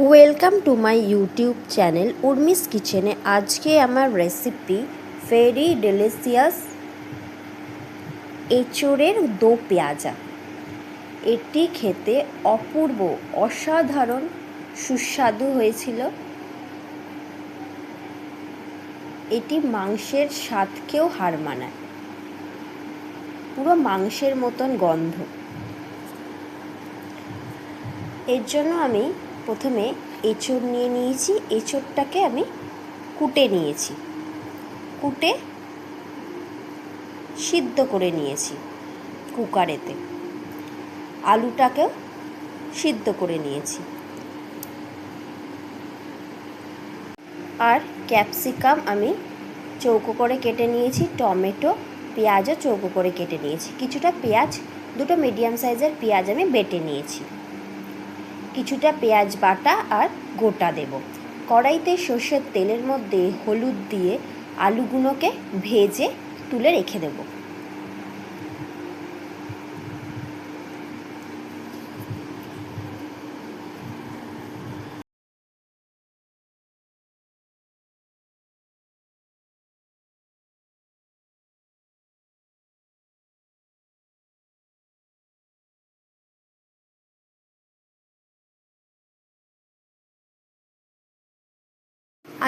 Welcome to my YouTube channel Urmi's কিচেনে। আজকে আমার রেসিপি ভেরি ডেলিশিয়াস এঁচোড়ের দো পেঁয়াজা। এটি খেতে অপূর্ব অসাধারণ সুস্বাদু হয়েছিল। এটি মাংসের স্বাদকেও হার মানায়, পুরো মাংসের মতন গন্ধ। এর জন্য আমি প্রথমে এঁচোড় নিয়ে নিয়েছি। এঁচোড়টাকে আমি কুটে নিয়েছি, কুটে সিদ্ধ করে নিয়েছি কুকারেতে। আলুটাকেও সিদ্ধ করে নিয়েছি। আর ক্যাপসিকাম আমি চৌকো করে কেটে নিয়েছি। টমেটো, পেঁয়াজও চৌকো করে কেটে নিয়েছি। কিছুটা পেঁয়াজ, দুটো মিডিয়াম সাইজের পেঁয়াজ আমি বেটে নিয়েছি। কিছুটা পেঁয়াজ বাটা আর গোটা দেব। কড়াইতে সর্ষের তেলের মধ্যে হলুদ দিয়ে আলুগুলোকে ভেজে তুলে রেখে দেব।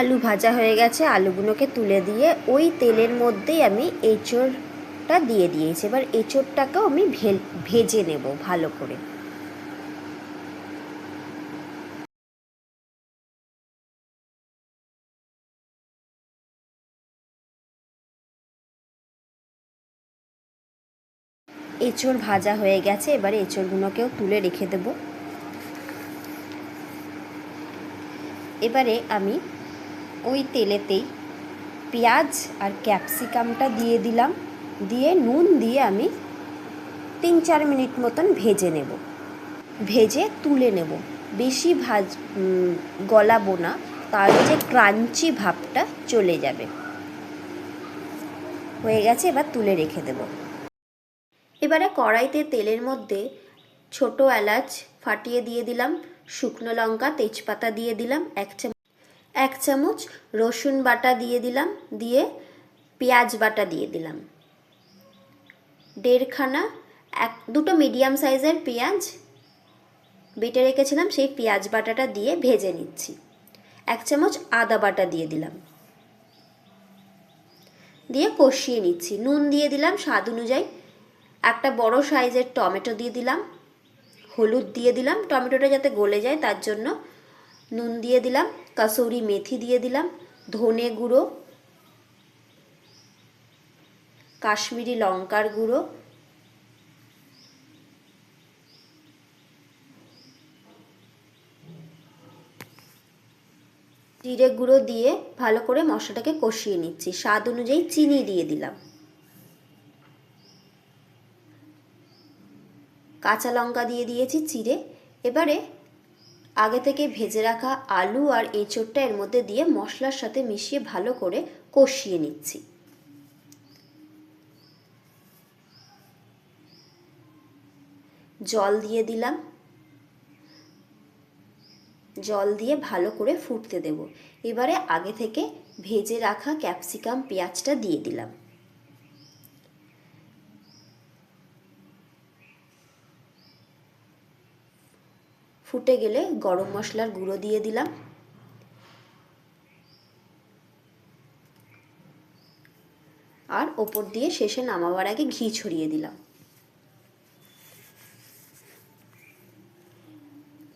আলু ভাজা হয়ে গেছে, আলুগুলোকে তুলে দিয়ে ওই তেলের মধ্যেই আমি এঁচোড়টা দিয়ে দিয়েছি। এবার এঁচোড়টাকেও আমি ভেজে নেব ভালো করে। এঁচোড় ভাজা হয়ে গেছে, এবারে এঁচোড়গুলোকেও তুলে রেখে দেব। এবারে আমি ওই তেলেতেই পেঁয়াজ আর ক্যাপসিকামটা দিয়ে দিলাম। দিয়ে নুন দিয়ে আমি 3-4 মিনিট মতন ভেজে নেব, ভেজে তুলে নেব। বেশি গলাবো না, তাহলে যে ক্রাঞ্চি ভাবটা চলে যাবে। হয়ে গেছে, এবার তুলে রেখে দেব। এবারে কড়াইতে তেলের মধ্যে ছোট এলাচ ফাটিয়ে দিয়ে দিলাম, শুকনো লঙ্কা তেজপাতা দিয়ে দিলাম, এক চামচ রসুন বাটা দিয়ে দিলাম, দিয়ে পেঁয়াজ বাটা দিয়ে দিলাম। দুটো মিডিয়াম সাইজের পেঁয়াজ বেটে রেখেছিলাম, সেই পেঁয়াজ বাটাটা দিয়ে ভেজে নিচ্ছি। 1 চামচ আদা বাটা দিয়ে দিলাম, দিয়ে কষিয়ে নিচ্ছি। নুন দিয়ে দিলাম স্বাদ অনুযায়ী। একটা বড় সাইজের টমেটো দিয়ে দিলাম, হলুদ দিয়ে দিলাম, টমেটোটা যাতে গলে যায় তার জন্য নুন দিয়ে দিলাম। কাসুরি মেথি দিয়ে দিলাম, ধনে গুঁড়ো, কাশ্মীরি লঙ্কার গুঁড়ো, জিরে গুঁড়ো দিয়ে ভালো করে মশলাটাকে কষিয়ে নিচ্ছি। স্বাদ অনুযায়ী চিনি দিয়ে দিলাম, কাঁচা লঙ্কা দিয়ে দিয়েছি চিড়ে। এবারে আগে থেকে ভেজে রাখা আলু আর এঁচোড়টা এর মধ্যে দিয়ে মশলার সাথে মিশিয়ে ভালো করে কষিয়ে নিচ্ছি। জল দিয়ে দিলাম, জল দিয়ে ভালো করে ফুটতে দেব। এবারে আগে থেকে ভেজে রাখা ক্যাপসিকাম পেঁয়াজটা দিয়ে দিলাম। ফুটে গেলে গরম মশলার গুঁড়ো দিয়ে দিলাম, আর ওপর দিয়ে শেষে নামাবার আগে ঘি ছড়িয়ে দিলাম।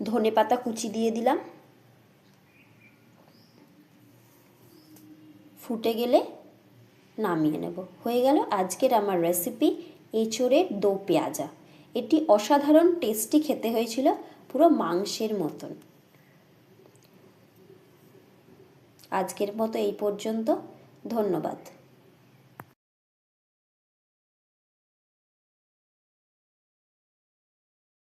ধনেপাতা কুচি দিয়ে দিলাম। ফুটে গেলে নামিয়ে নেব। হয়ে গেল আজকের আমার রেসিপি এঁচোড়ের দো পেঁয়াজা। এটি অসাধারণ টেস্টি খেতে হয়েছিল, পুরো মাংসের মতন। আজকের মতো এই পর্যন্ত। ধন্যবাদ।